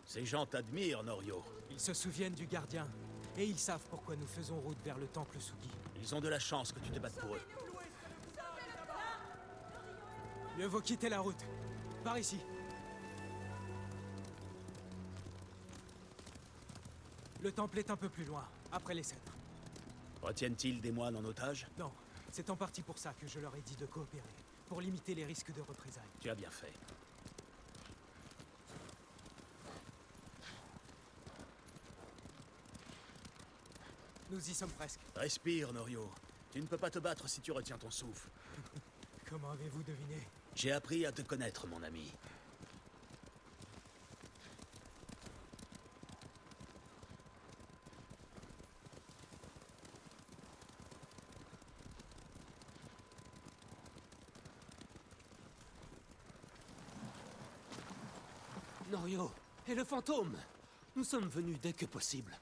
Ces gens t'admirent, Norio. Ils se souviennent du gardien, et ils savent pourquoi nous faisons route vers le temple Sugi. Ils ont de la chance que tu te battes pour eux. Mieux vaut quitter la route. Par ici. Le temple est un peu plus loin, après les cèdres. Retiennent-ils des moines en otage? Non, c'est en partie pour ça que je leur ai dit de coopérer, pour limiter les risques de représailles. Tu as bien fait. Nous y sommes presque. Respire, Norio. Tu ne peux pas te battre si tu retiens ton souffle. Comment avez-vous deviné? J'ai appris à te connaître, mon ami. Norio, et le fantôme! Nous sommes venus dès que possible.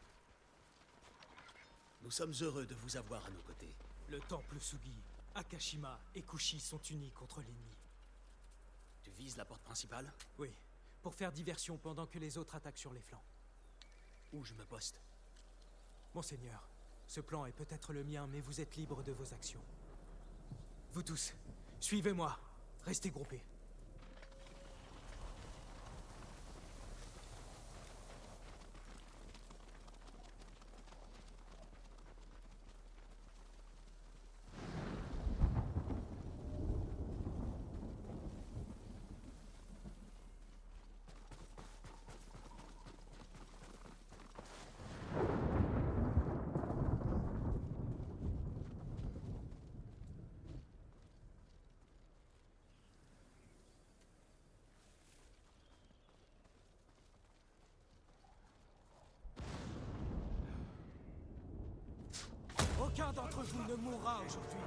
Nous sommes heureux de vous avoir à nos côtés. Le temple Sugi, Akashima et Kushi sont unis contre l'ennemi. Tu vises la porte principale? Oui, pour faire diversion pendant que les autres attaquent sur les flancs. Où je me poste? Monseigneur, ce plan est peut-être le mien, mais vous êtes libre de vos actions. Vous tous, suivez-moi. Restez groupés. Aucun d'entre vous ne mourra aujourd'hui,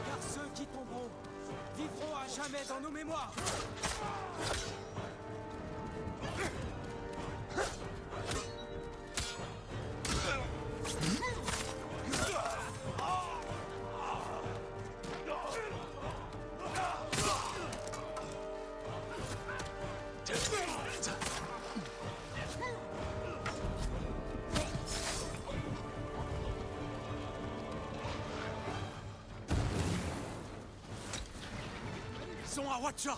car ceux qui tomberont vivront à jamais dans nos mémoires. Ils sont à Watcha!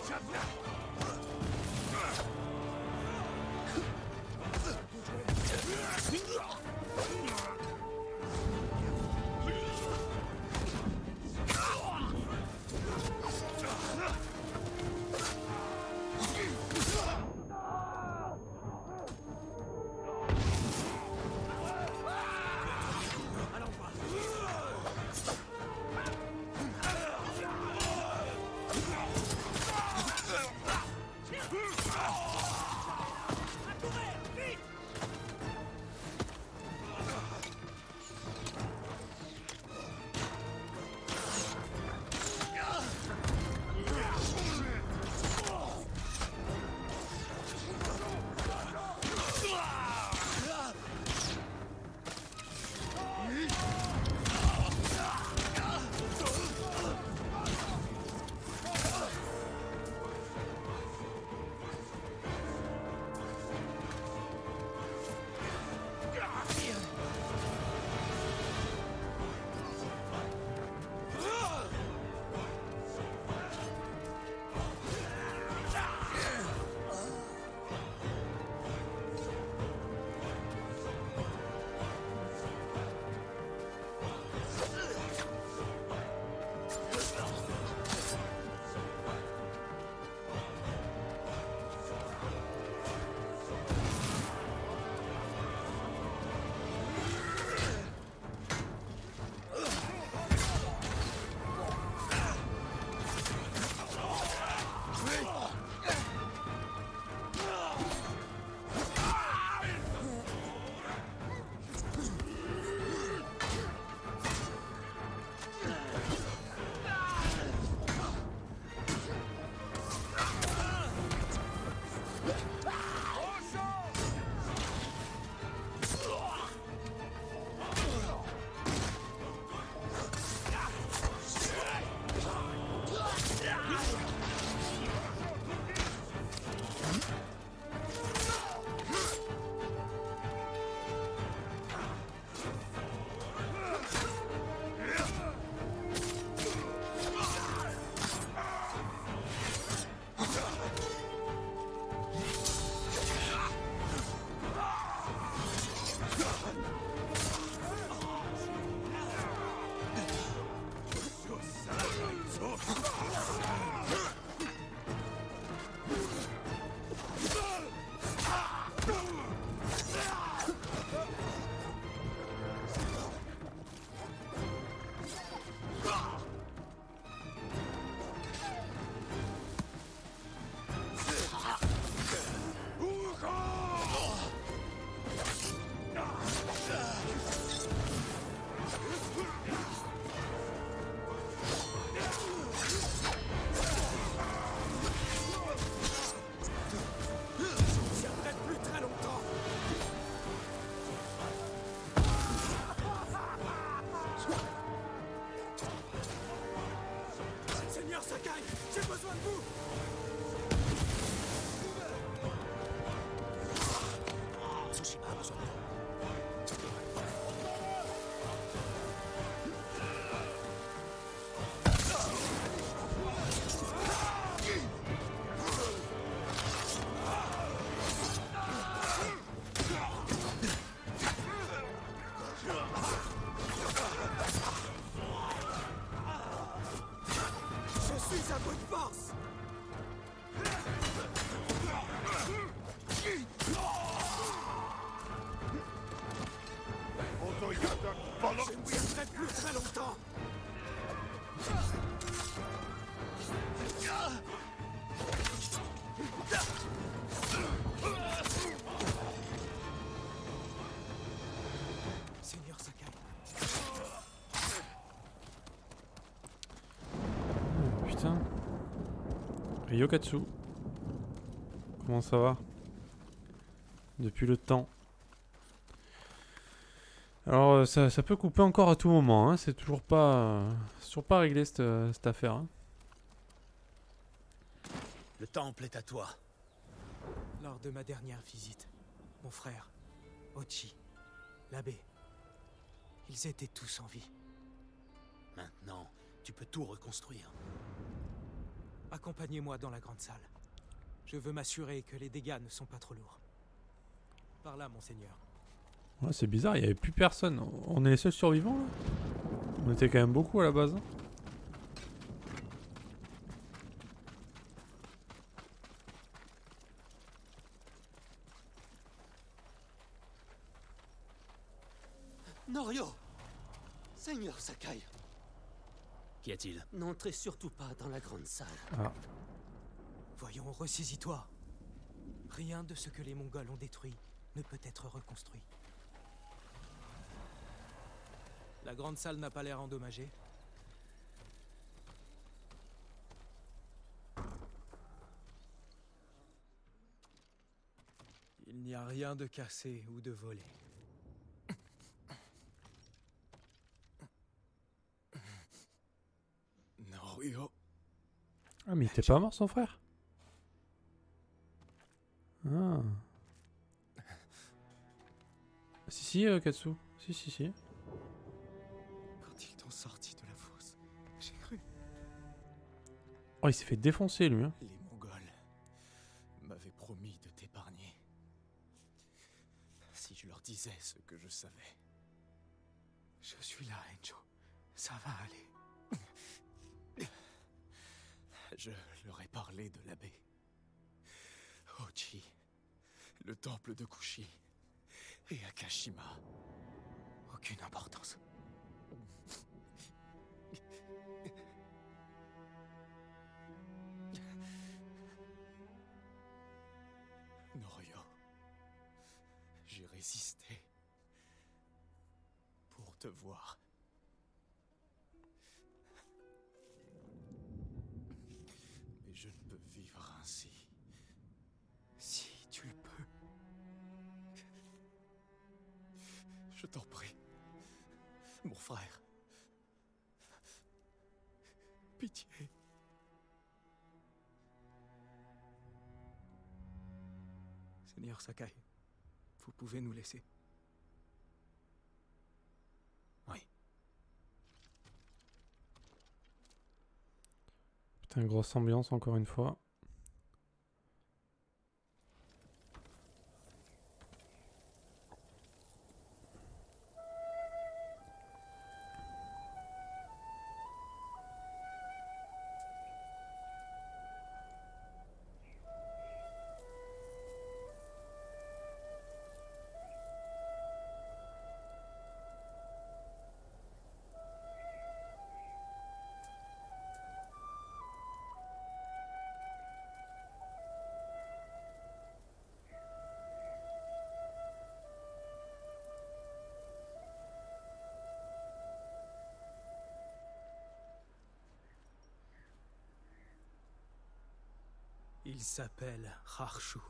Calmez-vous, Je ne tiendrai plus très longtemps. Seigneur Sakai. Putain. Ryokatsu. Comment ça va? Depuis le temps. Alors ça peut couper encore à tout moment, hein. C'est toujours pas réglé cette affaire. Hein. Le temple est à toi. Lors de ma dernière visite, mon frère, Ochi, l'abbé, ils étaient tous en vie. Maintenant, tu peux tout reconstruire. Accompagnez-moi dans la grande salle. Je veux m'assurer que les dégâts ne sont pas trop lourds. Par là, monseigneur. Ouais, c'est bizarre, il n'y avait plus personne. On est les seuls survivants là. On était quand même beaucoup à la base. Hein. Norio! Seigneur Sakai, Qu'y a-t-il? n'entrez surtout pas dans la grande salle. Ah. Voyons, ressaisis-toi. Rien de ce que les Mongols ont détruit ne peut être reconstruit. La grande salle n'a pas l'air endommagée. Il n'y a rien de cassé ou de volé. Norio. Ah mais il était pas mort son frère? Ah. Si, Katsu. Si. Quand ils t'ont sorti de la fosse, j'ai cru. Oh, il s'est fait défoncer lui. Hein. Les Mongols m'avaient promis de t'épargner. Si je leur disais ce que je savais. Je suis là, Enjo. Ça va aller. Je leur ai parlé de l'abbé. Ochi, le temple de Kushi et Akashima. Aucune importance. Norio, j'ai résisté pour te voir. Mais je ne peux vivre ainsi. Si tu le peux. Je t'en prie. Mon frère. Pitié. Seigneur Sakai, vous pouvez nous laisser. Oui. Putain, grosse ambiance encore une fois. Il s'appelle Harshu,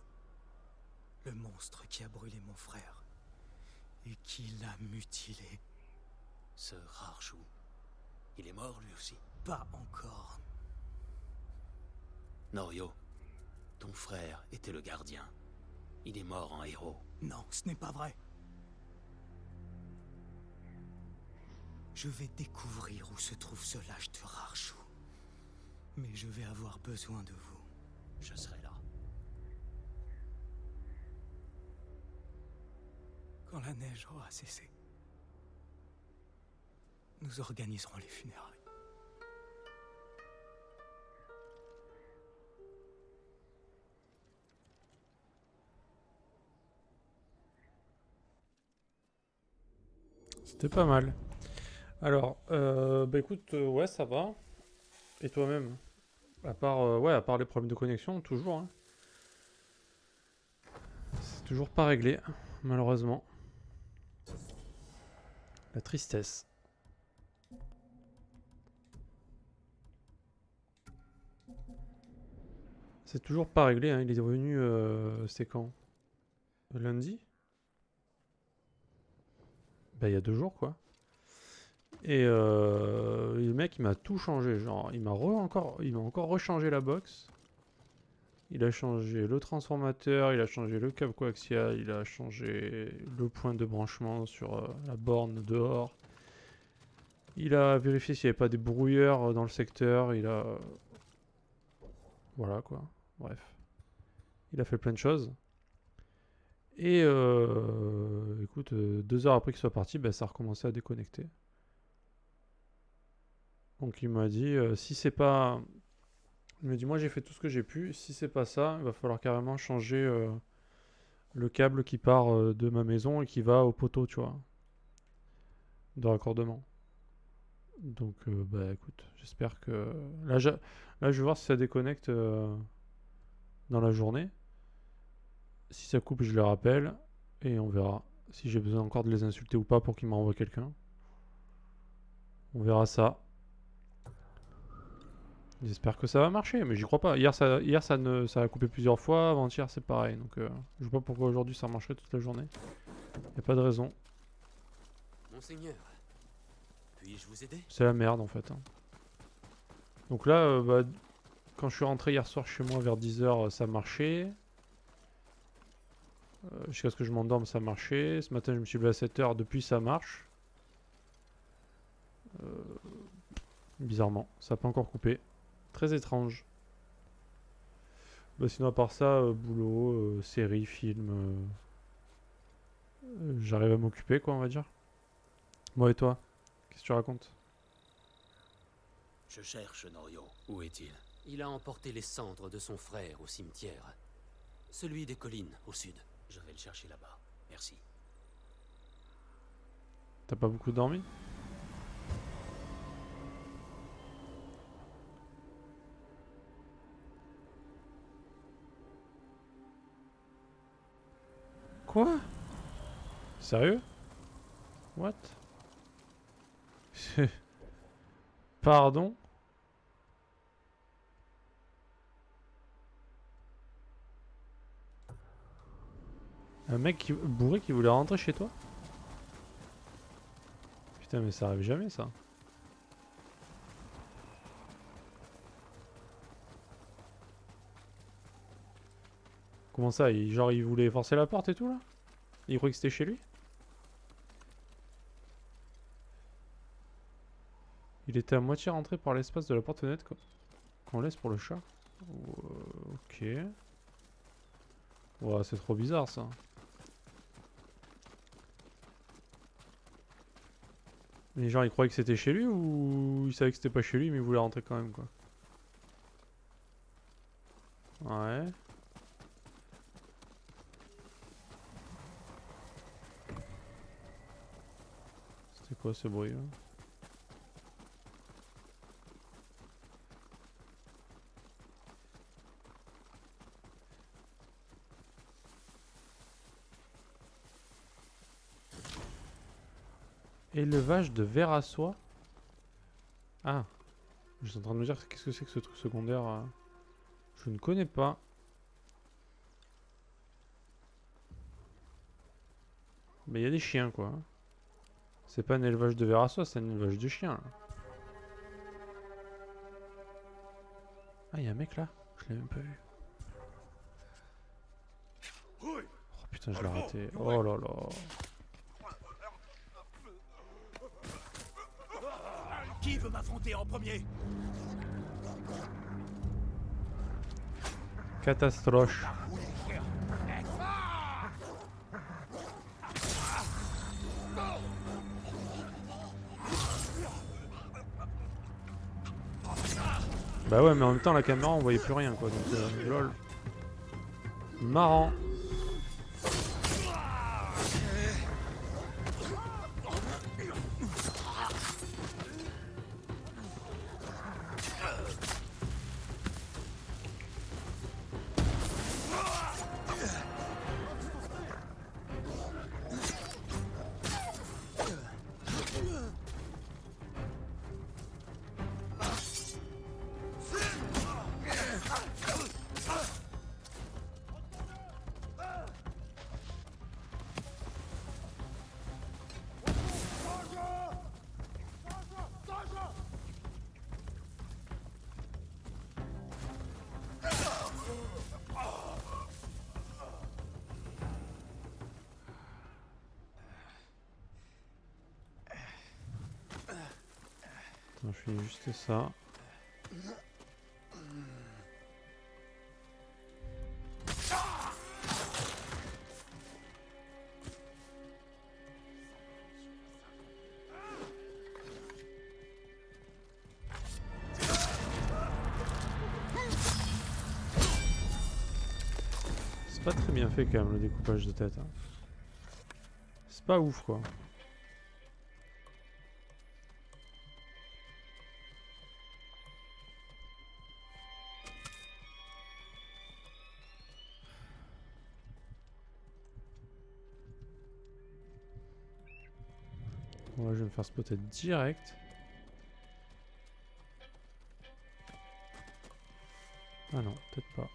le monstre qui a brûlé mon frère et qui l'a mutilé. Ce Harshu, il est mort lui aussi. Pas encore. Norio, ton frère était le gardien. Il est mort en héros. Non, ce n'est pas vrai. Je vais découvrir où se trouve ce lâche de Harshu. Mais je vais avoir besoin de vous. Je serai là. Quand la neige aura cessé, nous organiserons les funérailles. C'était pas mal. Alors, bah écoute, ouais, ça va. Et toi-même? Ouais, à part les problèmes de connexion, toujours, hein. C'est toujours pas réglé, malheureusement. La tristesse. C'est toujours pas réglé, hein. Il est revenu, c'est quand? Lundi? Bah il y a 2 jours, quoi. Et le mec, il m'a tout changé. Genre, il m'a encore rechangé la box. Il a changé le transformateur, il a changé le câble coaxial, il a changé le point de branchement sur la borne dehors. Il a vérifié s'il n'y avait pas des brouilleurs dans le secteur. Il a... Voilà, quoi. Bref. Il a fait plein de choses. Et écoute, 2 heures après qu'il soit parti, bah, ça a recommencé à déconnecter. Donc il m'a dit, si c'est pas... Il m'a dit, moi j'ai fait tout ce que j'ai pu. Si c'est pas ça, il va falloir carrément changer le câble qui part de ma maison et qui va au poteau, tu vois, de raccordement. Donc, bah écoute, j'espère que... Là, je vais voir si ça déconnecte dans la journée. Si ça coupe, je les rappelle. Et on verra si j'ai besoin encore de les insulter ou pas pour qu'ils m'envoient quelqu'un. On verra ça. J'espère que ça va marcher, mais j'y crois pas. Hier, ça a coupé plusieurs fois. Avant-hier, c'est pareil. Donc, je vois pas pourquoi aujourd'hui ça marcherait toute la journée. Y a pas de raison. Monseigneur, puis-je vous aider? C'est la merde en fait, hein. Donc là, bah, quand je suis rentré hier soir chez moi vers 10h, ça marchait. Jusqu'à ce que je m'endorme, ça marchait. Ce matin, je me suis levé à 7h. Depuis, ça marche. Bizarrement, ça n'a pas encore coupé. Très étrange. Bah, sinon, à part ça, boulot, série, film. J'arrive à m'occuper, quoi, on va dire. Moi et toi? Qu'est-ce que tu racontes? Je cherche Norio. Où est-il? Il a emporté les cendres de son frère au cimetière. Celui des collines, au sud. Je vais le chercher là-bas. Merci. T'as pas beaucoup dormi? Quoi? Sérieux? What? Pardon? Un mec bourré qui voulait rentrer chez toi? Putain, mais ça arrive jamais, ça. Comment ça? Genre, il voulait forcer la porte et tout, là? Il croyait que c'était chez lui? Il était à moitié rentré par l'espace de la porte-fenêtre qu'on laisse pour le chat. Ok. Ouais, c'est trop bizarre, ça. Mais genre, il croyait que c'était chez lui ou il savait que c'était pas chez lui mais il voulait rentrer quand même, quoi. Ouais. C'était quoi ce bruit, là? Élevage de vers à soie? Ah. Je suis en train de me dire qu'est-ce que c'est que ce truc secondaire. Je ne connais pas. Mais il y a des chiens, quoi. C'est pas un élevage de vers à soie, c'est un élevage de chiens, là. Ah, il y a un mec là? Je l'ai même pas vu. Oh putain, je l'ai raté. Oh là là. Qui veut m'affronter en premier? Catastrophe. Bah ouais, mais en même temps, la caméra, on voyait plus rien, quoi. Donc, lol. Marrant. Attends, je fais juste ça. C'est pas très bien fait quand même le découpage de tête. Hein. C'est pas ouf quoi. Bon, là, je vais me faire spotter direct. Ah non, peut-être pas.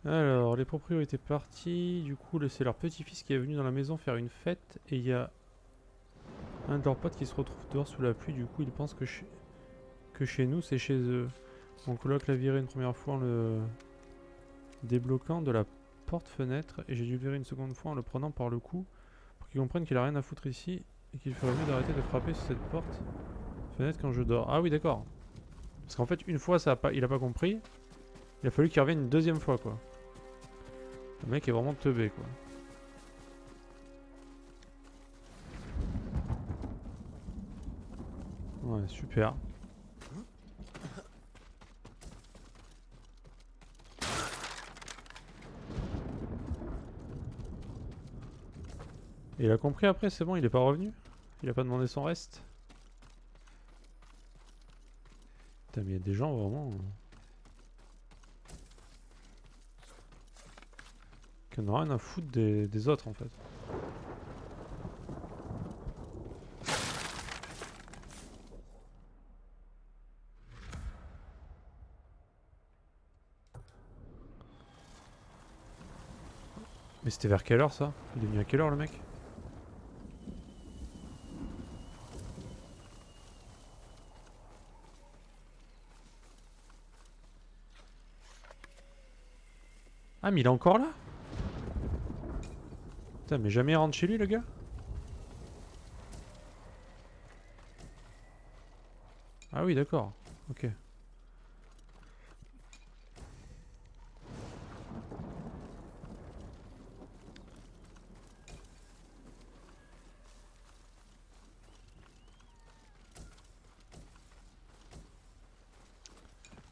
Alors, les proprios étaient partis. Du coup, c'est leur petit-fils qui est venu dans la maison faire une fête. Et il y a un de leurs potes qui se retrouve dehors sous la pluie. Du coup, ils pensent que chez nous, c'est chez eux. Mon coloc l'a viré une première fois en le débloquant de la porte-fenêtre. Et j'ai dû le virer une seconde fois en le prenant par le cou. Pour qu'il comprenne qu'il a rien à foutre ici. Et qu'il ferait mieux d'arrêter de frapper sur cette porte-fenêtre quand je dors. Ah oui, d'accord. Parce qu'en fait, une fois, il a pas compris. Il a fallu qu'il revienne une deuxième fois, quoi. Le mec est vraiment teubé, quoi. Ouais, super. Et il a compris après, c'est bon, il est pas revenu? Il a pas demandé son reste? Putain, mais il y a des gens vraiment... qui en ont rien à foutre des autres, en fait. Mais c'était vers quelle heure, ça? Il est venu à quelle heure, le mec? Ah, mais il est encore là? Putain, mais jamais il rentre chez lui, le gars? Ah oui, d'accord. Ok.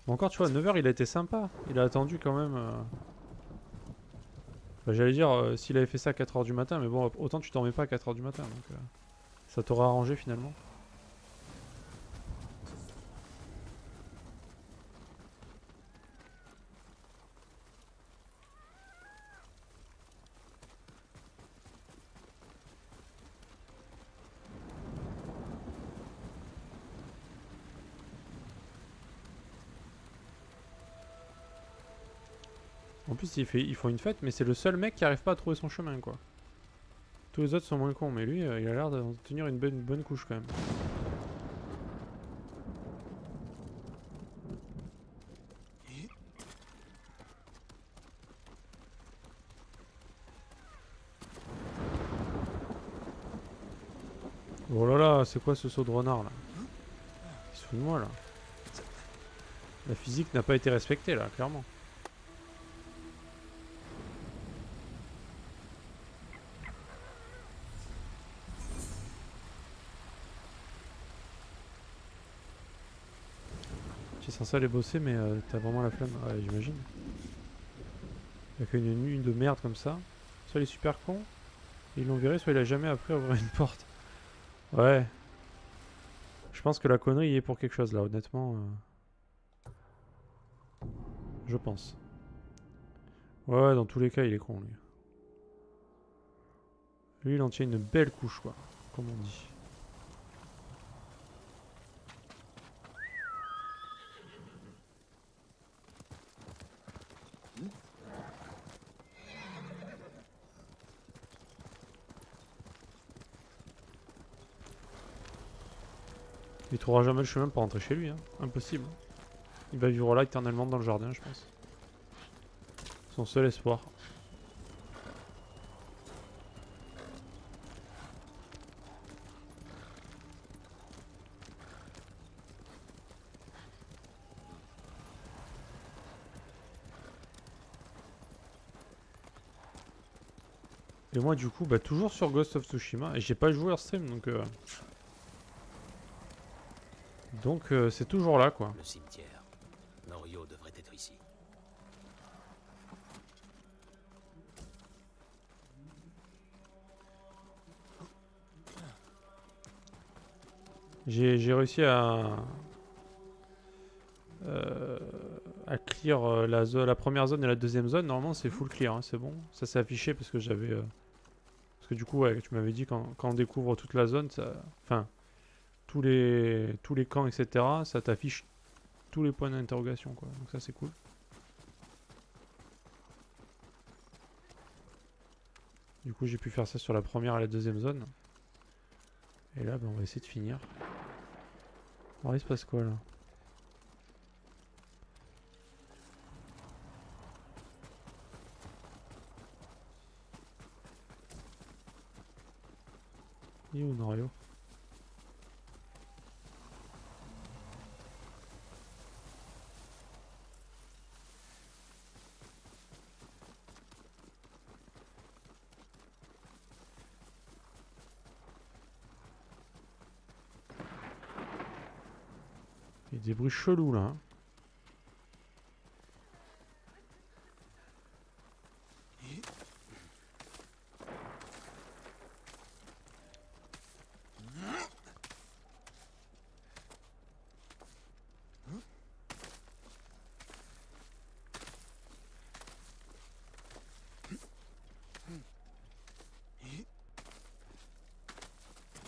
Bon, encore, tu vois, 9 h, il a été sympa. Il a attendu quand même... Bah, j'allais dire, s'il avait fait ça à 4 h du matin, mais bon, autant tu t'en mets pas à 4 h du matin, donc... ça t'aura arrangé, finalement. En plus, ils font une fête, mais c'est le seul mec qui arrive pas à trouver son chemin, quoi. Tous les autres sont moins cons, mais lui, il a l'air de tenir une bonne couche, quand même. Oh là là, c'est quoi ce saut de renard là? Il se fout de moi là. La physique n'a pas été respectée là, clairement. Tu es censé aller bosser, mais t'as vraiment la flemme. Ouais, j'imagine. Il a fait une nuit de merde comme ça. Soit il est super con, ils l'ont viré, soit il a jamais appris à ouvrir une porte. Ouais. Je pense que la connerie y est pour quelque chose là, honnêtement. Je pense. Ouais, ouais, dans tous les cas, il est con, lui. Lui, il en tient une belle couche, quoi. Comme on dit. Il trouvera jamais le chemin pour rentrer chez lui, hein. Impossible. Il va vivre là éternellement dans le jardin, je pense. Son seul espoir. Et moi, du coup, bah, toujours sur Ghost of Tsushima. Et j'ai pas joué hors stream, donc... c'est toujours là, quoi. Le cimetière. Norio devrait être ici. J'ai réussi à clear la première zone et la deuxième zone. Normalement, c'est full clear, hein, c'est bon. Ça s'est affiché parce que j'avais... parce que du coup, ouais, tu m'avais dit quand on découvre toute la zone, ça... Enfin, tous les camps, etc., ça t'affiche tous les points d'interrogation, quoi. Donc ça, c'est cool. Du coup, j'ai pu faire ça sur la première et la deuxième zone. Et là, ben, on va essayer de finir. Alors, il se passe quoi, là? Il est où, Norio? Il y a des bruits chelous, là, hein.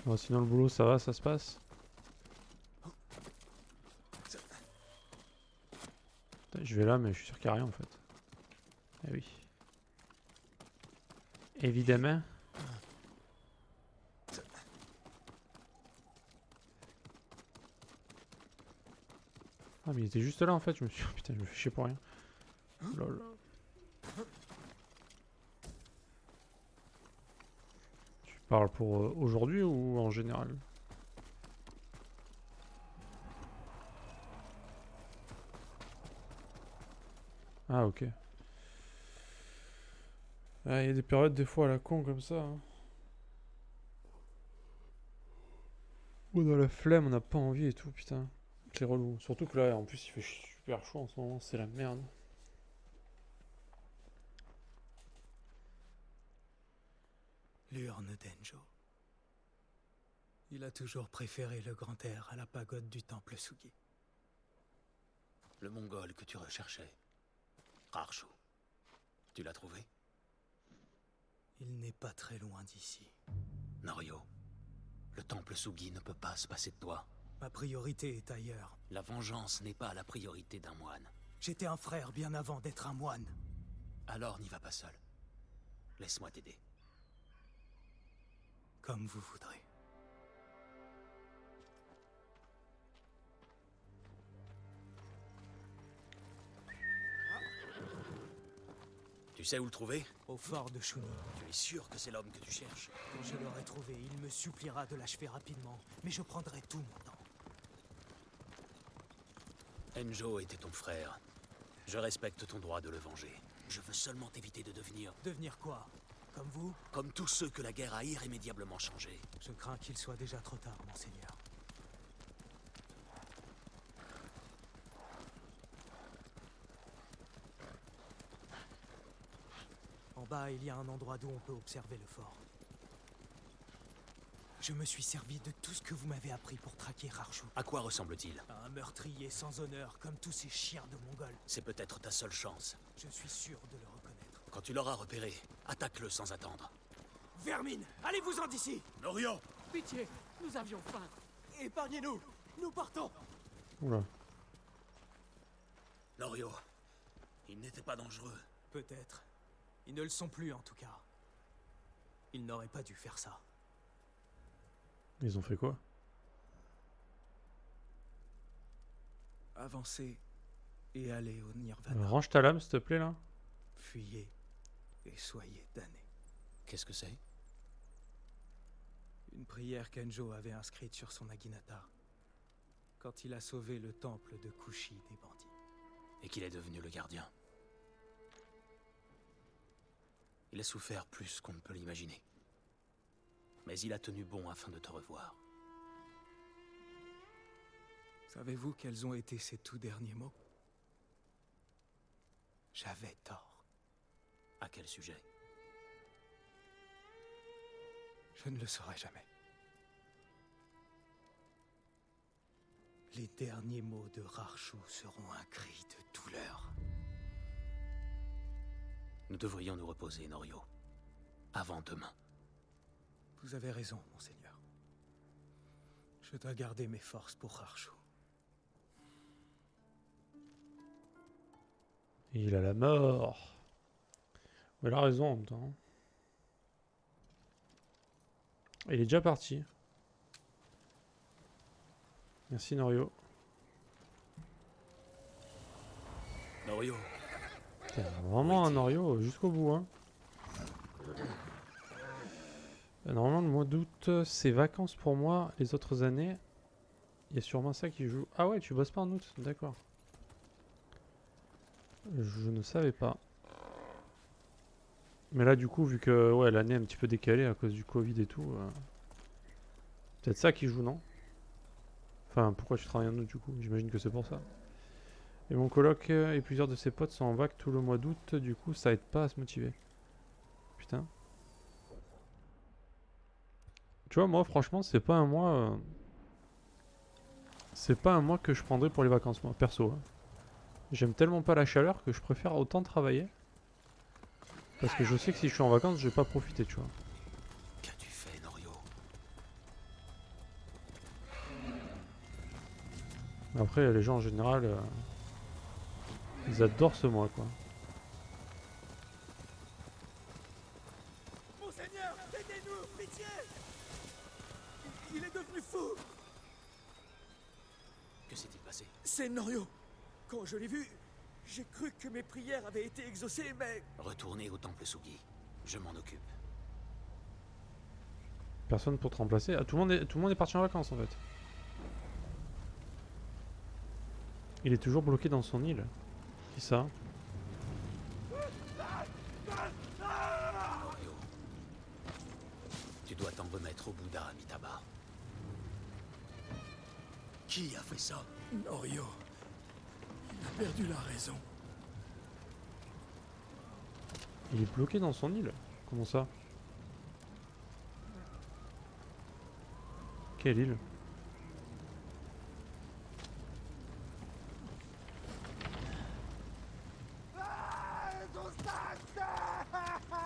Bon, sinon, le boulot, ça va, ça se passe? Putain, je vais là, mais je suis sûr qu'il n'y a rien, en fait. Eh oui. Évidemment. Ah, mais il était juste là, en fait. Je me suis... Putain, je me fais chier pour rien. Lol. Tu parles pour aujourd'hui ou en général? Ah, ok. Ah, il y a des périodes, des fois, à la con, comme ça, hein. Ou dans la flemme, on n'a pas envie et tout, putain. C'est relou. Surtout que là, en plus, il fait super chaud en ce moment, c'est la merde. L'urne d'Enjo. Il a toujours préféré le grand air à la pagode du temple Sugi. Le mongol que tu recherchais. Rarshu. Tu l'as trouvé? Il n'est pas très loin d'ici. Norio. Le temple Sugi ne peut pas se passer de toi. Ma priorité est ailleurs. La vengeance n'est pas la priorité d'un moine. J'étais un frère bien avant d'être un moine. Alors n'y va pas seul. Laisse-moi t'aider. Comme vous voudrez. Tu sais où le trouver? Au fort de Shuni. Tu es sûr que c'est l'homme que tu cherches? Quand je l'aurai trouvé, il me suppliera de l'achever rapidement, mais je prendrai tout mon temps. Enjo était ton frère. Je respecte ton droit de le venger. Je veux seulement t'éviter de devenir Devenir quoi? Comme vous? comme tous ceux que la guerre a irrémédiablement changé. Je crains qu'il soit déjà trop tard, monseigneur. En bas, il y a un endroit d'où on peut observer le fort. Je me suis servi de tout ce que vous m'avez appris pour traquer Harshu. À quoi ressemble-t-il? Un meurtrier sans honneur, comme tous ces chiens de Mongols. C'est peut-être ta seule chance. Je suis sûr de le reconnaître. Quand tu l'auras repéré, attaque-le sans attendre. Vermine, allez-vous-en d'ici! Norio! Pitié, nous avions faim. Épargnez-nous, nous partons. Oula. Norio, il n'était pas dangereux. Peut-être. Ils ne le sont plus en tout cas. Ils n'auraient pas dû faire ça. Ils ont fait quoi? Avancez et allez au Nirvana. Range ta lame, s'il te plaît, là. Fuyez et soyez damnés. Qu'est-ce que c'est? Une prière qu'Enjo avait inscrite sur son Naginata quand il a sauvé le temple de Kushi des bandits. Et qu'il est devenu le gardien. Il a souffert plus qu'on ne peut l'imaginer. Mais il a tenu bon afin de te revoir. Savez-vous quels ont été ses tout derniers mots? J'avais tort. À quel sujet? Je ne le saurai jamais. Les derniers mots de Harshu seront un cri de douleur. Nous devrions nous reposer, Norio. Avant demain. Vous avez raison, monseigneur. Je dois garder mes forces pour Harshu. Il a la mort. Il a raison en même temps. Il est déjà parti. Merci Norio. Norio, Putain, vraiment un Norio jusqu'au bout. Hein. Normalement le mois d'août c'est vacances pour moi. Les autres années, il y a sûrement ça qui joue. Ah ouais, tu bosses pas en août, d'accord. Je ne savais pas. Mais là du coup vu que ouais, l'année est un petit peu décalée à cause du Covid et tout. Peut-être ça qui joue, non? Enfin, pourquoi tu travailles en août du coup? J'imagine que c'est pour ça. Et mon coloc et plusieurs de ses potes sont en vac tout le mois d'août, du coup ça aide pas à se motiver. Putain. Tu vois, moi franchement, c'est pas un mois. C'est pas un mois que je prendrais pour les vacances, moi, perso. Hein. J'aime tellement pas la chaleur que je préfère autant travailler. Parce que je sais que si je suis en vacances, je vais pas profiter, tu vois. qu'as-tu fait, Norio? Après, les gens en général, ils adorent ce mois, quoi. Monseigneur, aidez-nous, pitié! Il est devenu fou! Que s'est-il passé? C'est Norio. Quand je l'ai vu, j'ai cru que mes prières avaient été exaucées, mais... Retournez au temple Sugi. Je m'en occupe. Personne pour te remplacer. Ah, tout le monde est parti en vacances, en fait. Il est toujours bloqué dans son île. Qui ça? Norio, tu dois t'en remettre au Bouddha Amitabha. Qui a fait ça? Norio, il a perdu la raison. Il est bloqué dans son île? Comment ça? Quelle île?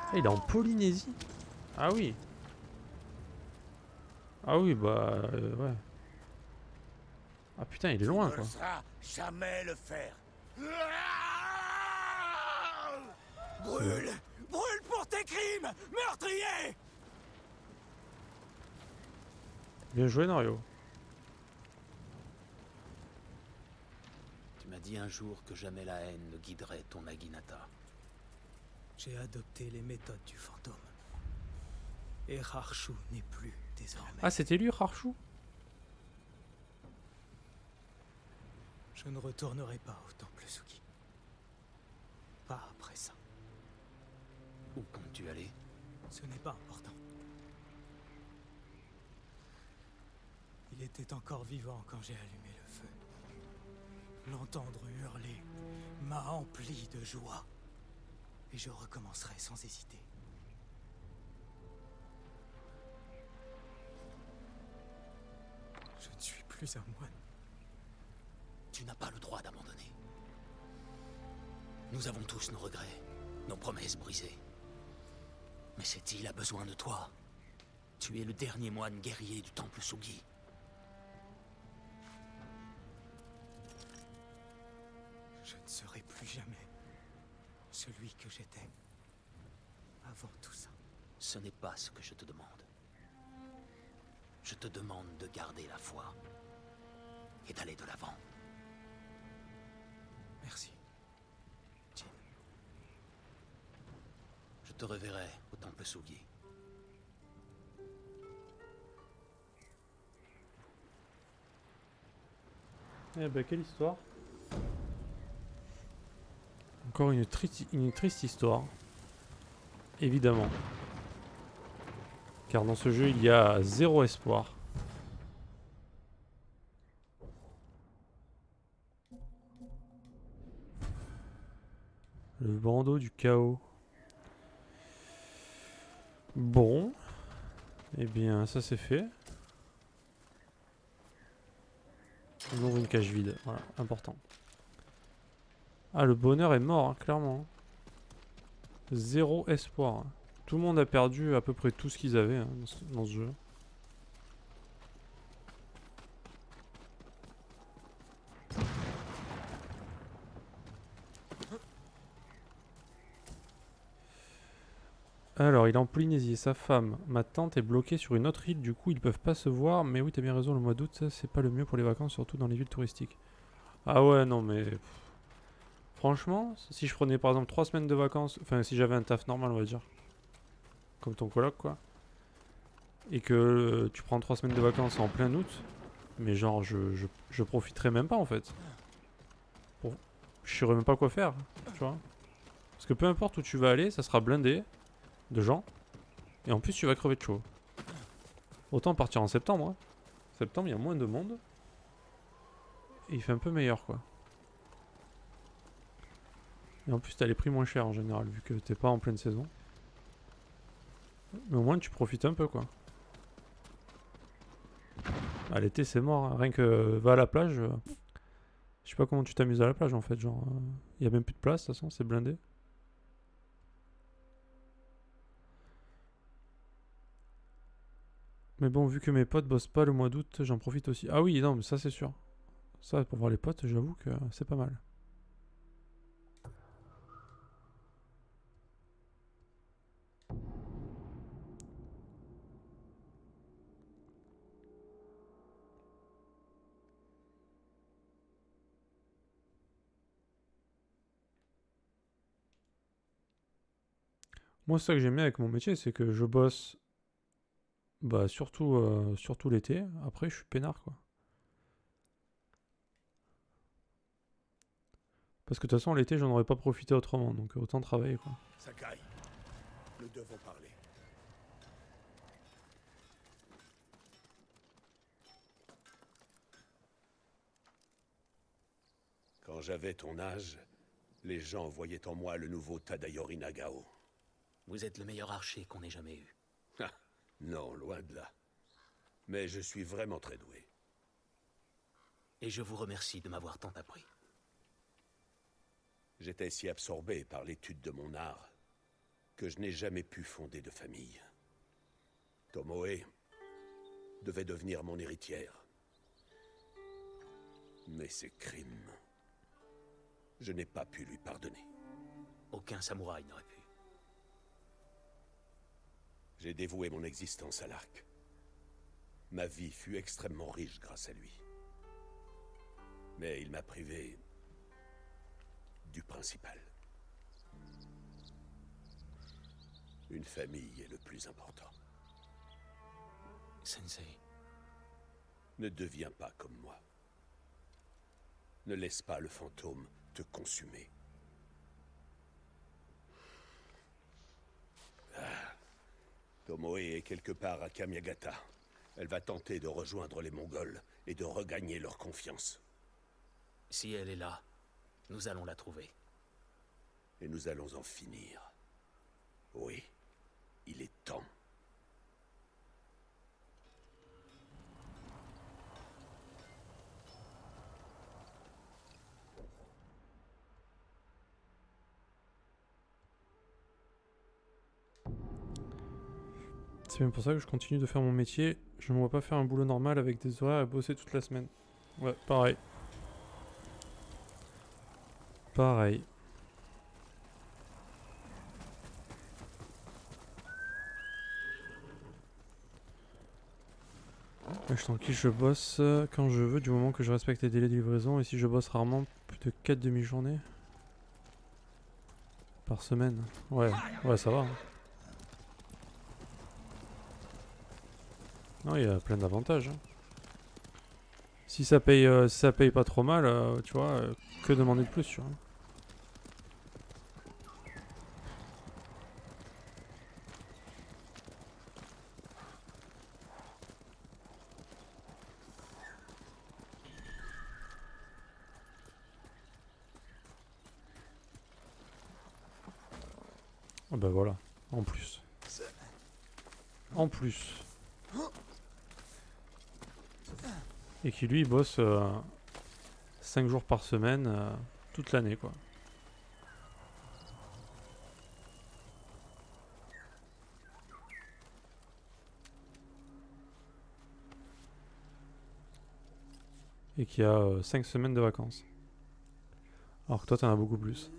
Ah, il est en Polynésie? Ah oui. Ah oui, bah ouais. Ah putain, il est loin quoi. Jamais le faire. Brûle! Brûle pour tes crimes, meurtrier! Bien joué Nario. Tu m'as dit un jour que jamais la haine ne guiderait ton Naginata. J'ai adopté les méthodes du fantôme. Et Harshu n'est plus désormais. Ah, c'était lui, Harshu? Je ne retournerai pas au temple Sugi. Pas après ça. Où comptes-tu aller? Ce n'est pas important. Il était encore vivant quand j'ai allumé le feu. L'entendre hurler m'a empli de joie. Et je recommencerai sans hésiter. Je ne suis plus un moine. Tu n'as pas le droit d'abandonner. Nous avons tous nos regrets, nos promesses brisées. Mais cette île a besoin de toi. Tu es le dernier moine guerrier du temple Sugi. Je ne serai plus jamais celui que j'étais avant tout ça. Ce n'est pas ce que je te demande. Je te demande de garder la foi et d'aller de l'avant. Merci, Jin. Je te reverrai au temple Sugi. Eh ben, quelle histoire. Encore une triste histoire. Évidemment. Car dans ce jeu, il y a zéro espoir. Le bandeau du chaos. Bon. Eh bien, ça c'est fait. On ouvre une cage vide. Voilà, important. Ah, le bonheur est mort, hein, clairement. Zéro espoir. Tout le monde a perdu à peu près tout ce qu'ils avaient, hein, dans ce jeu. Alors, il est en Polynésie et sa femme, ma tante, est bloquée sur une autre île, du coup ils peuvent pas se voir. Mais oui, t'as bien raison, le mois d'août, c'est pas le mieux pour les vacances, surtout dans les villes touristiques. Ah ouais, non mais... Franchement, si je prenais par exemple 3 semaines de vacances, enfin si j'avais un taf normal on va dire, comme ton coloc quoi, et que tu prends 3 semaines de vacances en plein août, mais genre je profiterais même pas en fait. Je saurais même pas quoi faire, tu vois. Parce que peu importe où tu vas aller, ça sera blindé de gens, et en plus tu vas crever de chaud. Autant partir en septembre, hein. Septembre il y a moins de monde, et il fait un peu meilleur quoi. Et en plus t'as les prix moins chers en général, vu que t'es pas en pleine saison. Mais au moins tu profites un peu quoi. À l'été c'est mort, hein. Rien que va à la plage. Je sais pas comment tu t'amuses à la plage en fait, genre y a même plus de place de toute façon, c'est blindé. Mais bon, vu que mes potes bossent pas le mois d'août, j'en profite aussi. Ah oui, non, mais ça c'est sûr. Ça pour voir les potes, j'avoue que c'est pas mal. Moi, c'est ça que j'aime bien avec mon métier, c'est que je bosse bah, surtout l'été. Après, je suis peinard, quoi. Parce que de toute façon, l'été, j'en aurais pas profité autrement, donc autant travailler, quoi. Sakai, nous devons parler. Quand j'avais ton âge, les gens voyaient en moi le nouveau Tadayori Nagao. Vous êtes le meilleur archer qu'on ait jamais eu. Ah, non, loin de là. Mais je suis vraiment très doué. Et je vous remercie de m'avoir tant appris. J'étais si absorbé par l'étude de mon art que je n'ai jamais pu fonder de famille. Tomoe devait devenir mon héritière. Mais ses crimes, je n'ai pas pu lui pardonner. Aucun samouraï n'aurait pu. J'ai dévoué mon existence à l'arc. Ma vie fut extrêmement riche grâce à lui. Mais il m'a privé du principal. Une famille est le plus important. Sensei, Ne deviens pas comme moi. Ne laisse pas le fantôme te consumer. Tomoe est quelque part à Kamiagata. Elle va tenter de rejoindre les Mongols et de regagner leur confiance. si elle est là, nous allons la trouver. Et nous allons en finir. Oui, il est temps. C'est même pour ça que je continue de faire mon métier. Je ne me vois pas faire un boulot normal avec des horaires et bosser toute la semaine. Ouais, pareil. Pareil. Ouais, je suis tranquille, je bosse quand je veux, du moment que je respecte les délais de livraison. Et si je bosse rarement, plus de 4 demi-journées par semaine. Ouais, ouais, ça va. Hein. Non, il y a plein d'avantages. Hein. Si ça paye pas trop mal, tu vois, que demander de plus, tu vois. Ah bah voilà, en plus. En plus. Et qui lui bosse 5 jours par semaine toute l'année quoi. Et qui a 5 semaines de vacances. Alors que toi t'en as beaucoup plus.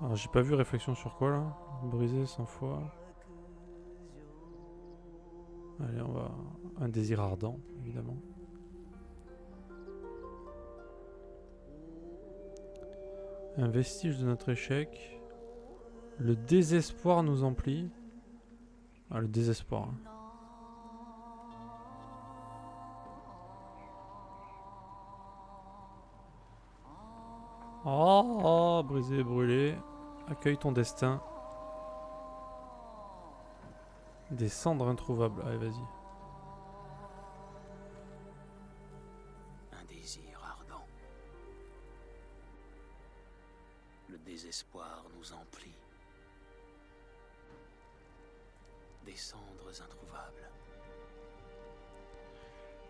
Alors j'ai pas vu réflexion sur quoi là. Brisé 100 fois. Allez on va... Un désir ardent évidemment. Un vestige de notre échec. Le désespoir nous emplit. Ah le désespoir. Hein. Oh, brisé, brûlé. Accueille ton destin. Des cendres introuvables. Allez, vas-y. Un désir ardent. Le désespoir nous emplit. Des cendres introuvables.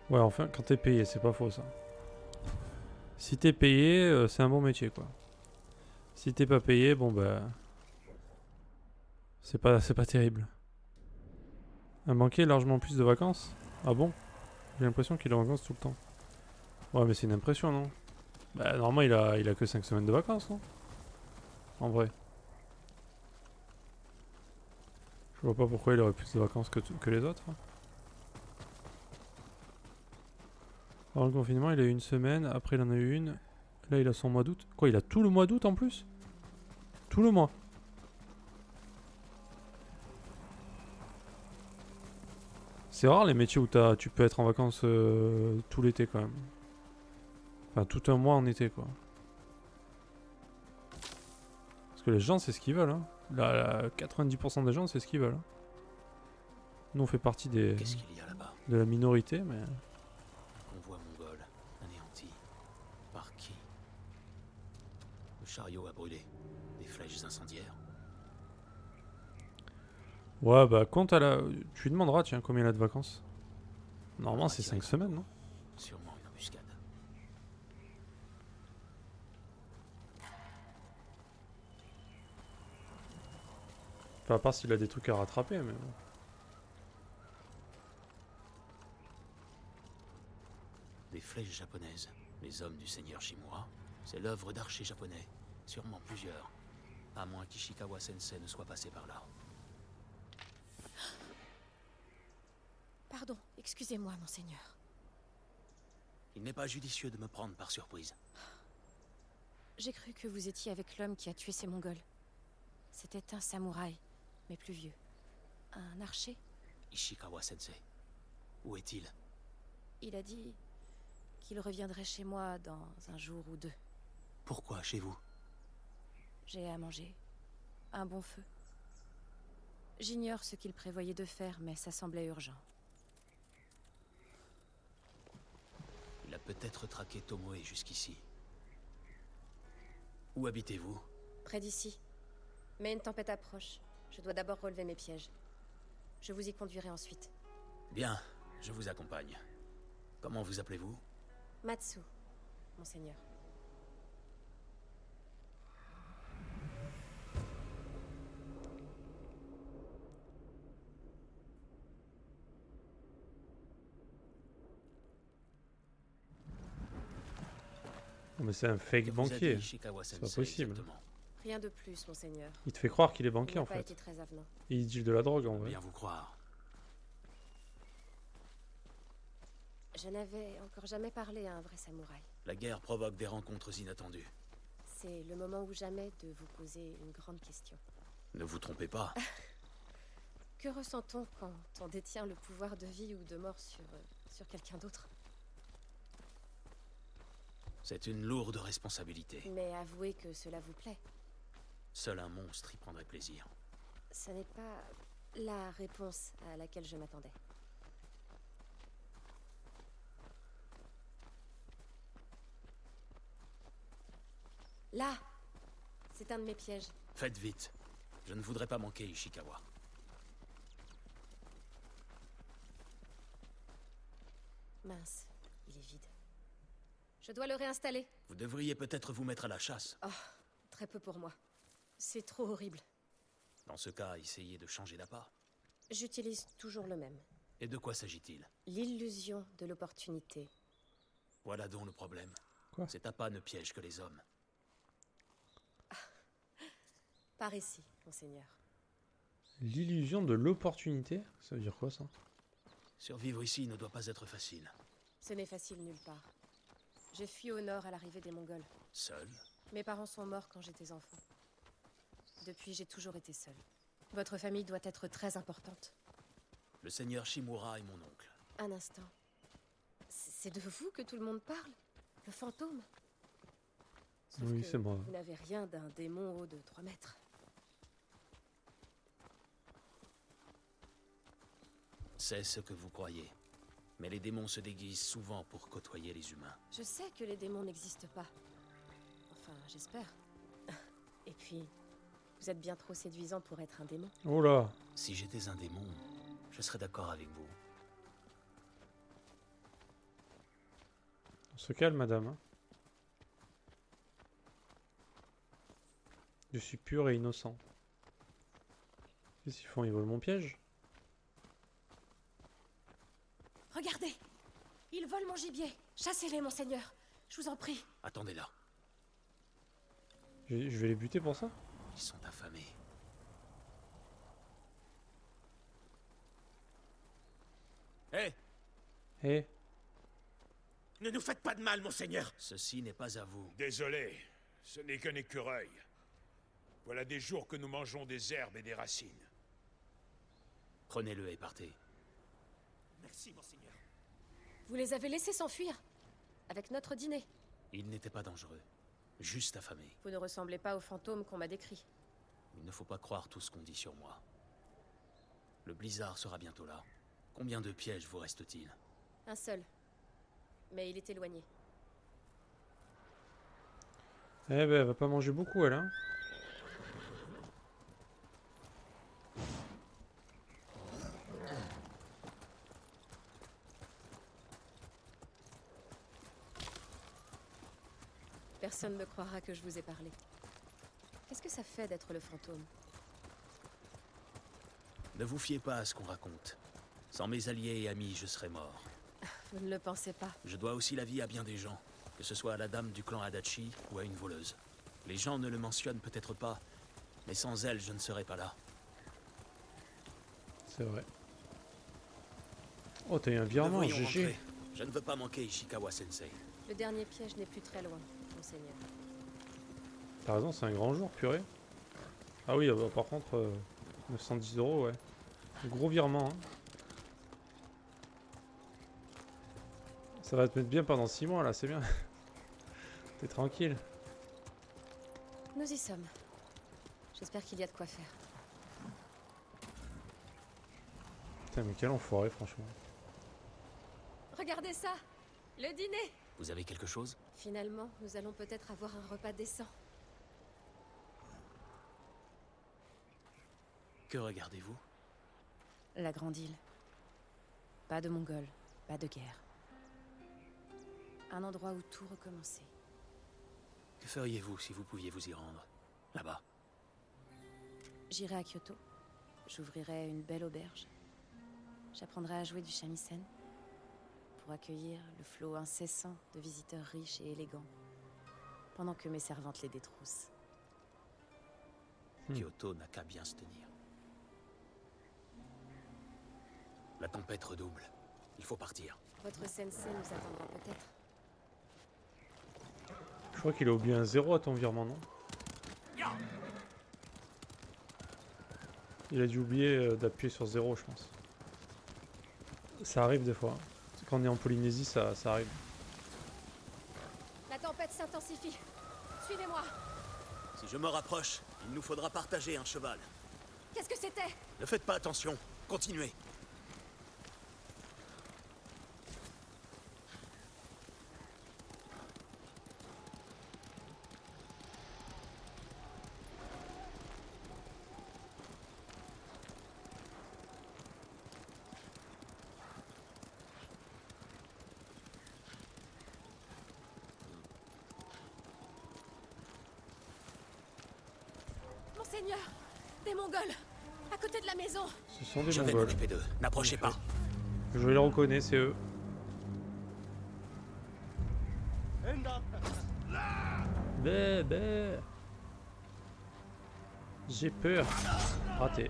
Ouais, enfin, quand t'es payé, c'est pas faux ça. Si t'es payé, c'est un bon métier quoi. Si t'es pas payé, bon bah. C'est pas terrible. Un banquier a largement plus de vacances? Ah bon? J'ai l'impression qu'il est en vacances tout le temps. Ouais, mais c'est une impression, non? Bah, normalement, il a que 5 semaines de vacances, non? En vrai. Je vois pas pourquoi il aurait plus de vacances que les autres. Hein. Avant le confinement, il a eu une semaine. Après, il en a eu une. Là, il a son mois d'août. Quoi, il a tout le mois d'août en plus? Tout le mois. C'est rare les métiers où tu peux être en vacances tout l'été quand même. Enfin, tout un mois en été quoi. Parce que les gens, c'est ce qu'ils veulent. Hein. Là, 90% des gens, c'est ce qu'ils veulent. Hein. Nous, on fait partie Qu'est-ce qu'il y a là-bas? de la minorité, mais... Convoi mongol, anéanti. Par qui? Le chariot a brûlé. Des flèches incendiaires. Ouais, bah, compte à la... Tu lui demanderas, tiens, combien il a de vacances. Normalement, c'est 5 semaines, non? Sûrement une embuscade. Enfin, à part s'il a des trucs à rattraper, mais bon. Des flèches japonaises. Les hommes du seigneur Shimura. C'est l'œuvre d'archers japonais. Sûrement plusieurs. À moins qu'Ishikawa Sensei ne soit passé par là. Pardon, excusez-moi, monseigneur. Il n'est pas judicieux de me prendre par surprise. J'ai cru que vous étiez avec l'homme qui a tué ces Mongols. C'était un samouraï, mais plus vieux. Un archer. Ishikawa Sensei. Où est-il? Il a dit qu'il reviendrait chez moi dans un jour ou deux. Pourquoi chez vous? J'ai à manger. Un bon feu. J'ignore ce qu'il prévoyait de faire, mais ça semblait urgent. Il a peut-être traqué Tomoe jusqu'ici. Où habitez-vous? Près d'ici. Mais une tempête approche. Je dois d'abord relever mes pièges. Je vous y conduirai ensuite. Bien, je vous accompagne. Comment vous appelez-vous? Matsu, monseigneur. Non, mais c'est un fake Que vous a dit banquier. Ishikawa C'est pas Sensei possible. exactement? Rien de plus, monseigneur. Il te fait croire qu'il est Il banquier n'a en pas fait. été très avenant. Et il dit de la drogue en vrai. Bien vous croire. Je n'avais encore jamais parlé à un vrai samouraï. La guerre provoque des rencontres inattendues. C'est le moment ou jamais de vous poser une grande question. Ne vous trompez pas. Que ressent-on quand on détient le pouvoir de vie ou de mort sur quelqu'un d'autre? C'est une lourde responsabilité. Mais avouez que cela vous plaît. Seul un monstre y prendrait plaisir. Ce n'est pas la réponse à laquelle je m'attendais. Là! C'est un de mes pièges. Faites vite. Je ne voudrais pas manquer Ishikawa. Mince, il est vide. Je dois le réinstaller. Vous devriez peut-être vous mettre à la chasse. Oh, très peu pour moi. C'est trop horrible. Dans ce cas, essayez de changer d'appât. J'utilise toujours le même. Et de quoi s'agit-il? L'illusion de l'opportunité. Voilà donc le problème. Quoi? Cet appât ne piège que les hommes. Par ici, monseigneur. L'illusion de l'opportunité? Ça veut dire quoi ça? Survivre ici ne doit pas être facile. Ce n'est facile nulle part. J'ai fui au nord à l'arrivée des Mongols. Seul? Mes parents sont morts quand j'étais enfant. Depuis, j'ai toujours été seule. Votre famille doit être très importante. Le seigneur Shimura est mon oncle. Un instant. C'est de vous que tout le monde parle? Le fantôme? Sauf Oui, que c'est moi. vous n'avez rien d'un démon haut de 3 mètres. C'est ce que vous croyez. Mais les démons se déguisent souvent pour côtoyer les humains. Je sais que les démons n'existent pas. Enfin, j'espère. Et puis, vous êtes bien trop séduisant pour être un démon. Oh là! Si j'étais un démon, je serais d'accord avec vous. On se calme, madame. Hein. Je suis pur et innocent. Qu'est-ce qu'ils font? Ils volent mon piège? Regardez! Ils volent mon gibier! Chassez-les, monseigneur! Je vous en prie! Attendez là. Je vais les buter pour ça? Ils sont affamés. Hé! Eh? Ne nous faites pas de mal, monseigneur! Ceci n'est pas à vous. Désolé, ce n'est qu'un écureuil. Voilà des jours que nous mangeons des herbes et des racines. Prenez-le et partez. Merci, monseigneur. Vous les avez laissés s'enfuir! Avec notre dîner. Il n'était pas dangereux. Juste affamé. Vous ne ressemblez pas au fantôme qu'on m'a décrit. Il ne faut pas croire tout ce qu'on dit sur moi. Le blizzard sera bientôt là. Combien de pièges vous reste-t-il? Un seul. Mais il est éloigné. Eh ben, elle va pas manger beaucoup, elle, hein? Personne ne croira que je vous ai parlé. Qu'est-ce que ça fait d'être le fantôme? Ne vous fiez pas à ce qu'on raconte. Sans mes alliés et amis, je serais mort. Vous ne le pensez pas. Je dois aussi la vie à bien des gens, que ce soit à la dame du clan Adachi ou à une voleuse. Les gens ne le mentionnent peut-être pas, mais sans elle, je ne serais pas là. C'est vrai. Oh, t'as eu un virement, Devrions GG. rentrer. Je ne veux pas manquer Ishikawa-sensei. Le dernier piège n'est plus très loin, monseigneur. T'as raison, c'est un grand jour, purée. Ah oui, bah, par contre, 910 €, ouais. Gros virement, hein. Ça va te mettre bien pendant 6 mois, là, c'est bien. T'es tranquille. Nous y sommes. J'espère qu'il y a de quoi faire. Putain, mais quel enfoiré, franchement. Regardez ça! Le dîner! Vous avez quelque chose? Finalement, nous allons peut-être avoir un repas décent. Que regardez-vous? La Grande Île. Pas de Mongols, pas de guerre. Un endroit où tout recommençait. Que feriez-vous si vous pouviez vous y rendre? Là-bas. J'irai à Kyoto. J'ouvrirai une belle auberge. J'apprendrai à jouer du shamisen pour accueillir le flot incessant de visiteurs riches et élégants, pendant que mes servantes les détroussent. Kyoto n'a qu'à bien se tenir. La tempête redouble. Il faut partir. Votre sensei nous attendra peut-être. Je crois qu'il a oublié un 0 à ton virement, non? Il a dû oublier d'appuyer sur 0, je pense. Ça arrive des fois. Quand on est en Polynésie, ça arrive. La tempête s'intensifie. Suivez-moi. Si je me rapproche, il nous faudra partager un cheval. Qu'est-ce que c'était? Ne faites pas attention. Continuez. Monseigneur, des Mongols, à côté de la maison. Ce sont des Je vais Mongols. m'occuper d'eux. N'approchez pas. Je les reconnais, c'est eux. Bébé. J'ai peur. Raté.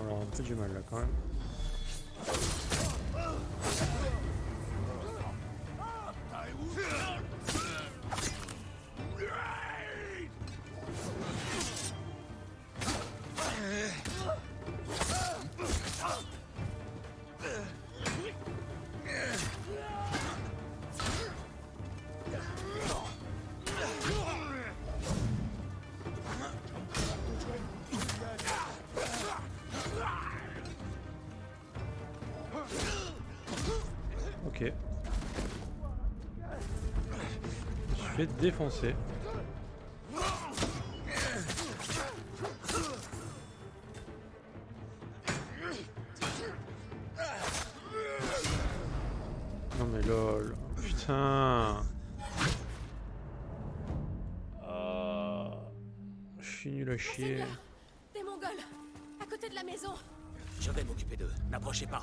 Alors, un peu du mal là quand même. Ok. Je vais te défoncer. Non mais lol. Putain. Je suis nul à chier. Monseigneur, des Mongols, à côté de la maison. Je vais m'occuper d'eux. N'approchez pas.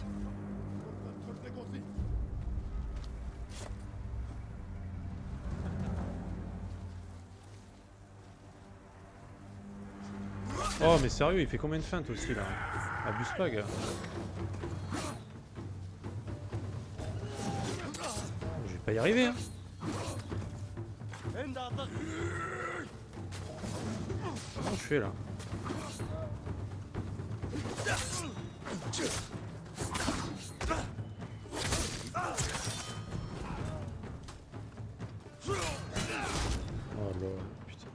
Oh mais sérieux, il fait combien de feintes aussi là? Abuse pas gars. Je vais pas y arriver hein. Comment je fais là? Oh lol, putain.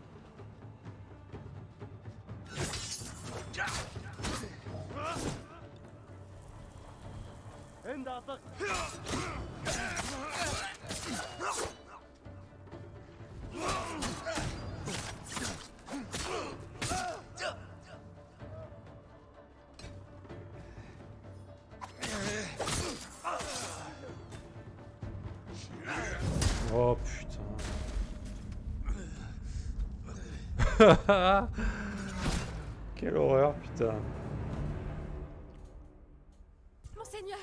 Oh putain. Quelle horreur, putain. Monseigneur,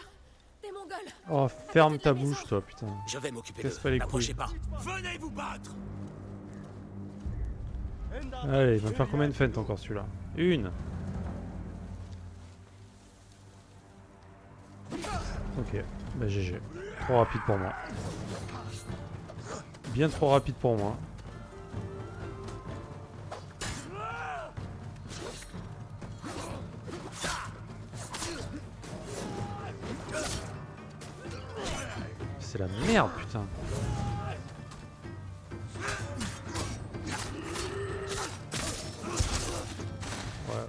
des Mongols. Oh, ferme ta bouche, toi, putain. Je vais m'occuper Casse d'eux. pas les N'approchez couilles. pas. Venez vous battre. Allez, il va me faire combien de feintes encore celui-là? Une. Ok, bah GG. Trop rapide pour moi. Bien trop rapide pour moi. C'est la merde, putain. Ouais.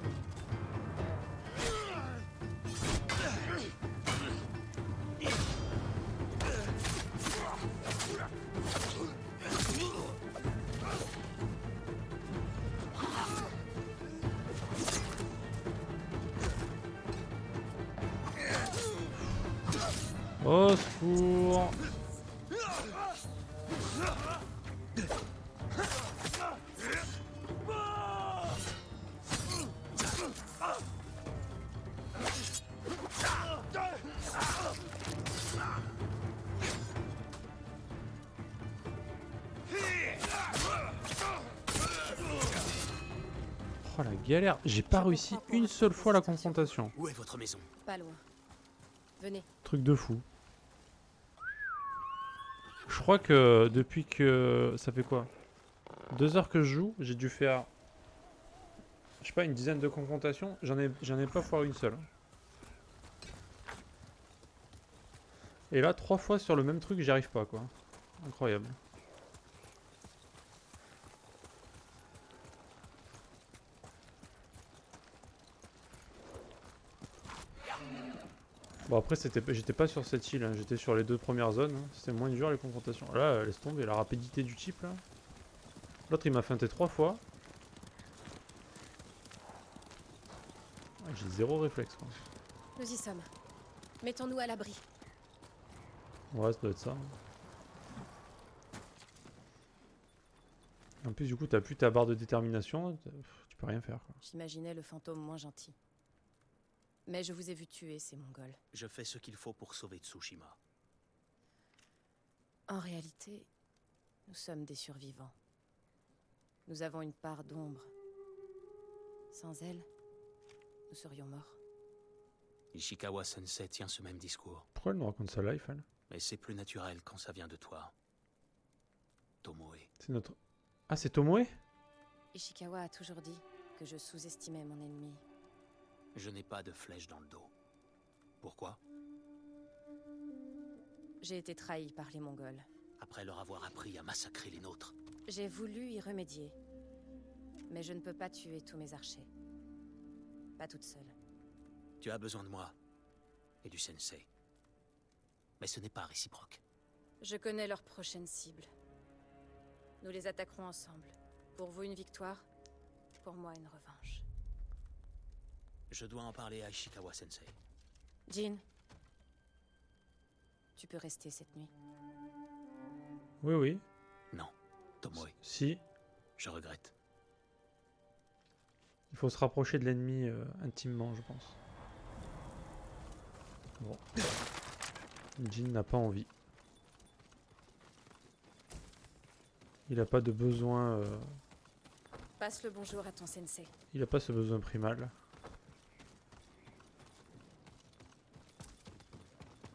Au secours. Oh la galère, j'ai pas réussi une seule fois la confrontation. Où est votre maison? Pas loin. Venez. Truc de fou. Je crois que depuis que... Ça fait quoi? 2 heures que je joue, j'ai dû faire... Je sais pas, une dizaine de confrontations. J'en ai pas foiré une seule. Et là, 3 fois sur le même truc, j'y arrive pas, quoi. Incroyable. Bon après j'étais pas sur cette île, hein. J'étais sur les 2 premières zones, hein. C'était moins dur les confrontations. Là laisse tomber la rapidité du type là. L'autre il m'a feinté 3 fois. J'ai 0 réflexe quoi. Nous y sommes. Mettons-nous à l'abri. Ouais ça doit être ça. En plus du coup t'as plus ta barre de détermination, tu peux rien faire quoi. J'imaginais le fantôme moins gentil. Mais je vous ai vu tuer ces Mongols. Je fais ce qu'il faut pour sauver Tsushima. En réalité, nous sommes des survivants. Nous avons une part d'ombre. Sans elle, nous serions morts. Ishikawa Sensei tient ce même discours. Pourquoi elle nous raconte sa life elle? Mais c'est plus naturel quand ça vient de toi. Tomoe. C'est notre... Ah c'est Tomoe? Ishikawa a toujours dit que je sous-estimais mon ennemi. Je n'ai pas de flèche dans le dos. Pourquoi? J'ai été trahi par les Mongols. Après leur avoir appris à massacrer les nôtres. J'ai voulu y remédier. Mais je ne peux pas tuer tous mes archers. Pas toute seule. Tu as besoin de moi. Et du sensei. Mais ce n'est pas réciproque. Je connais leur prochaine cible. Nous les attaquerons ensemble. Pour vous une victoire, pour moi une revanche. Je dois en parler à Ishikawa Sensei. Jin, tu peux rester cette nuit. Oui oui. Non, Tomoe, Si. je regrette. Il faut se rapprocher de l'ennemi intimement je pense. Bon. Jin n'a pas envie. Il n'a pas de besoin... Passe le bonjour à ton sensei. Il n'a pas ce besoin primal.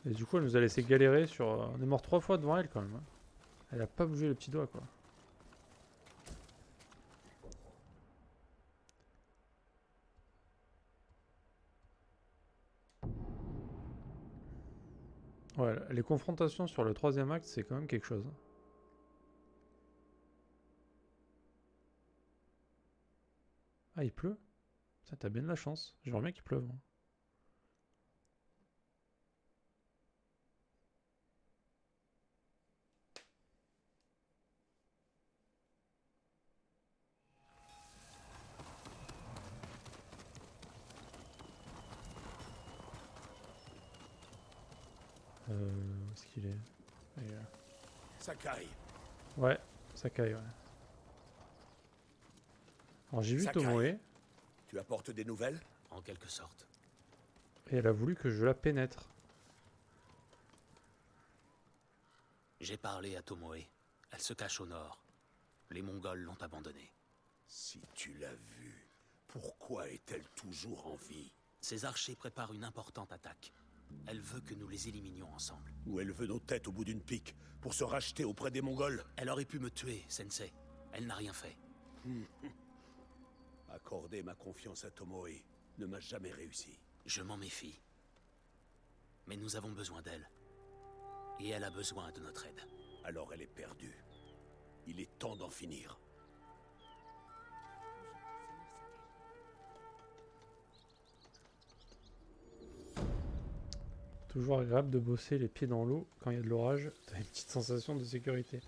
Et du coup elle nous a laissé galérer sur... On est mort 3 fois devant elle quand même. Hein. Elle a pas bougé le petit doigt quoi. Ouais, les confrontations sur le 3e acte c'est quand même quelque chose. Ah il pleut? Ça t'as bien de la chance. J'aimerais bien qu'il pleuve. Moi. Où est-ce qu'il est? Ah, il est là. Sakai, Ouais, Sakai, ouais. Alors j'ai vu Sakai. Tomoe, tu apportes des nouvelles? En quelque sorte. et elle a voulu que je la pénètre. J'ai parlé à Tomoe. Elle se cache au nord. Les Mongols l'ont abandonnée. Si tu l'as vue, pourquoi est-elle toujours en vie? Ces archers préparent une importante attaque. Elle veut que nous les éliminions ensemble. Ou elle veut nos têtes au bout d'une pique, pour se racheter auprès des Mongols? Elle aurait pu me tuer, Sensei. Elle n'a rien fait. Accorder ma confiance à Tomoe ne m'a jamais réussi. Je m'en méfie. Mais nous avons besoin d'elle. Et elle a besoin de notre aide. Alors elle est perdue. Il est temps d'en finir. Toujours agréable de bosser les pieds dans l'eau quand il y a de l'orage. T'as une petite sensation de sécurité.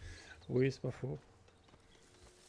Oui, c'est pas faux.